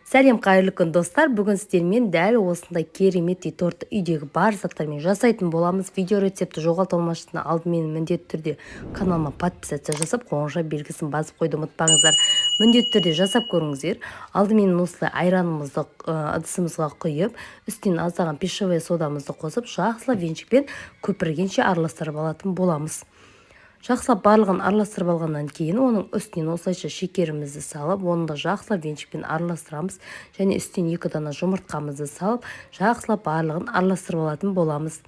Сәлем қайырлы күн достар. Бүгін сіздермен дәл осындай керемет торт үйдегі бар заттармен жасайтын боламыз. Видео рецепті жоғалтылмашысына алдымен міндетті түрде каналыма подписация жасап, қоңырауша белгісін басып қойды ұмытпаңыздар. Міндетті түрде жасап көріңіздер. Алдымен осылай айранымызды ыдысымызға құйып, үстінен аздаған пищевая содамызды қосып, жақсылап венчикпен көпіргенше араластырып алатын боламыз. Жақсылап барлығын араластырып алғаннан кейін оның үстінен осылайша шекерімізді салып, оны да жақсылап венчикпен араластырамыз. Және үстінен 2 дана жұмыртқамызды салып, жақсылап барлығын араластырып алатын боламыз.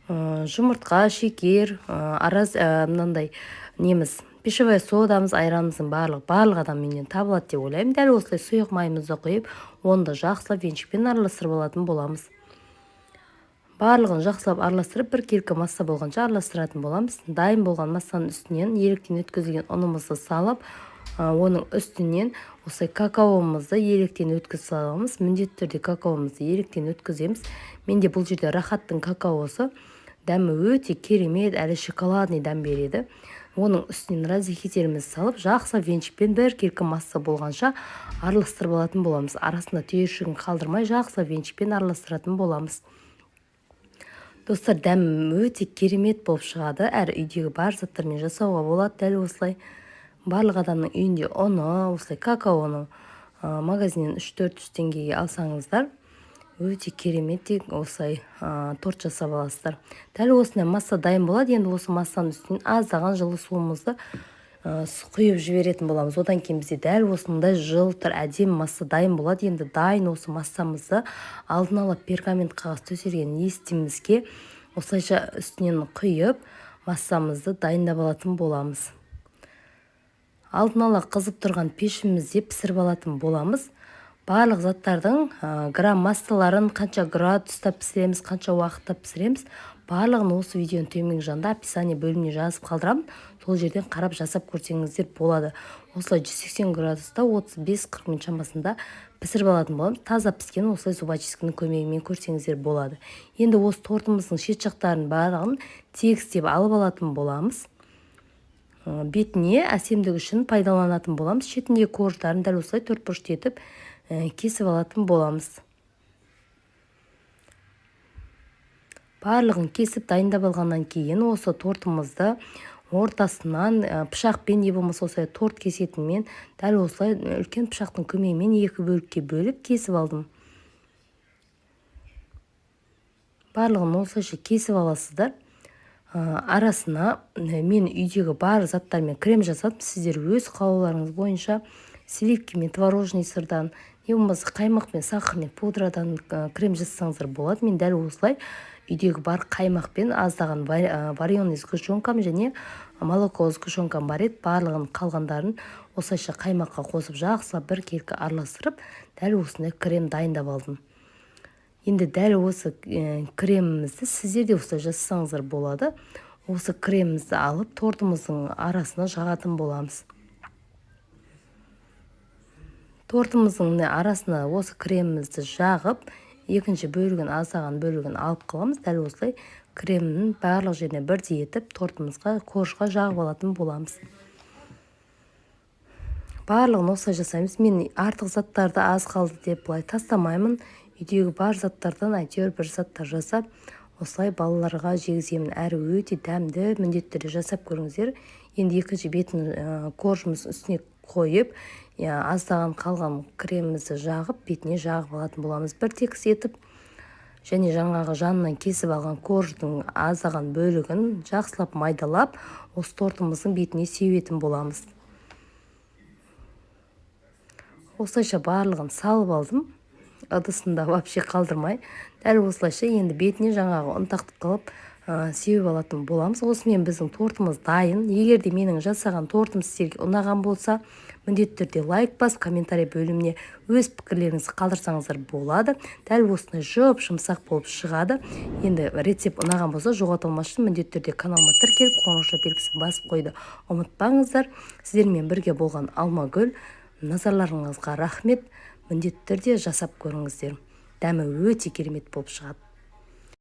Жұмыртқа, шекер, мынандай неміз, пищевая содамыз, айранымыздың барлық адамменен табылады деп ойлаймын. Дәл осылай сұйық майымызды құйып, оны да жақсылап венчикпен араластырып алатын боламыз. Барлығын жақсылап араластырып, бір келкі масса болғанша араластыратын боламыз. Дайын болған массаның үстінен електен өткізілген ұнымызды салып, оның үстінен осылай какаомызды електен өткізіп саламыз. Міндетті түрде какаомызды електен өткіземіз. Менде бұл жерде рахаттың какаосы, дәмі өте керемет, әлі шоколадный дәм береді. Оның үстінен разрыхителімізді салып, жақсылап венчикпен бір келкі масса болғанша араластырып алатын боламыз. Арасында түйіршігін қалдырмай жақсылап венчикпен араластыратын боламыз. Достар, дәм өте керемет болып шығады. Әр үйдегі бар заттармен жасауға болады. Дәл осылай барлық адамның үйінде ұны, осылай какаоны магазиннен 3-400 теңгеге алсаңыздар, өте керемет осылай торт жасап аласыздар. Дәл осындай масса дайын болады. Енді осы массаның үстінен аздаған жылы суымызды құйып жіберетін боламыз. Одан кейін бізде дәл осындай жылтыр әдемі масса дайын болады. Енді дайын осы массамызды алдын ала пергамент қағаз төселген естімізге осылайша үстінен құйып массамызды дайындап алатын боламыз. Алдын ала қызып тұрған пешімізде пісіріп алатын боламыз. Барлық заттардың грамм массаларын, қанша градуста пісіреміз, қанша уақытта пісіреміз, барлығын осы видеоның төменгі жағында описание бөліміне жазып қалдырамын. Сол жерден қарап жасап көрсеңіздер болады. Осылай 180 градуста 35-40 минут шамасында пісіріп алатын боламыз. Таза піскен осылай зубочисткінің көмегімен көрсеңіздер болады. Енді осы тортымыздың шет жақтарын барлығын тегістеп алып алатын боламыз. Бетіне әсемдік үшін пайдаланатын боламыз. Шетіндегі қорждарын дәл осылай төртбұрышты етіп кесіп алатын боламыз. Барлығын кесіп дайындап алғаннан кейін осы тортымызды ортасынан пышақпен не болмаса осылай торт кесетінмен дәл осылай үлкен пышақтың көмегімен 2 бөлікке бөліп кесіп алдым. Барлығын осылайша кесіп аласыздар. Арасына мен үйдегі бар заттармен крем жасадым. Сіздер өз қалауларыңыз бойынша сливкімен, творожный сырдан, не болмаса қаймақпен, сахармен, пудрадан крем жасасаңыздар болады. Мен дәл осылай үйдегі бар қаймақпен аздаған вареный сгущенкам және молоко сгущенкам бар еді. Барлығын қалғандарын осылайша қаймаққа қосып жақсылап бір келкі араластырып, дәл осындай крем дайындап алдым. Енді дәл осы кремімізді сіздер де осылай жасасаңыздар болады. Осы кремімізді алып тортымыздың арасына жағатын боламыз. Тортымыздың арасына осы кремімізді жағып, екінші бөлігін, аздаған бөлігін алып қаламыз. Дәл осылай кремнің барлық жеріне бірдей етіп, тортымызға қоржға жағып алатын боламыз. Барлығын осылай жасаймыз. Мен артық заттарды аз қалды деп былай тастамаймын. Үйдегі бар заттардан әйтеуір бір заттар жасап, осылай балаларға жегіземін. Әрі өте дәмді, міндетті түрде жасап көріңіздер. Енді екінші бетін қоржымыз үстіне қойып, аздаған қалған кремімізді жағып, бетіне жағып алатын боламыз. Бір текіс етіп, және жаңағы жанынан кесіп алған қорждың аздаған бөлігін жақсылап майдалап, осы тортымыздың бетіне сеуетін боламыз. Осылайша барлығын салып алдым. Ыдысында вообще қалдырмай. Дәл осылайша енді бетіне жаңағы ұнтақты қылып сеуіп алатын боламыз. Осымен біздің тортымыз дайын. Егер де менің жасаған тортым сіздерге ұнаған болса, міндетті түрде лайк басып, комментарий бөліміне өз пікірлеріңізді қалдырсаңыздар болады. Дәл осындай жұмсақ болып шығады. Енді рецепт ұнаған болса, жоғалтылмас үшін міндетті түрде каналыма тіркеліп, қоңырауша белгісін басып қойды ұмытпаңыздар. Сіздермен бірге болған Алмагүл. Назарларыңызға рахмет. Міндетті түрде жасап көріңіздер. Дәмі өте керемет болып шығады.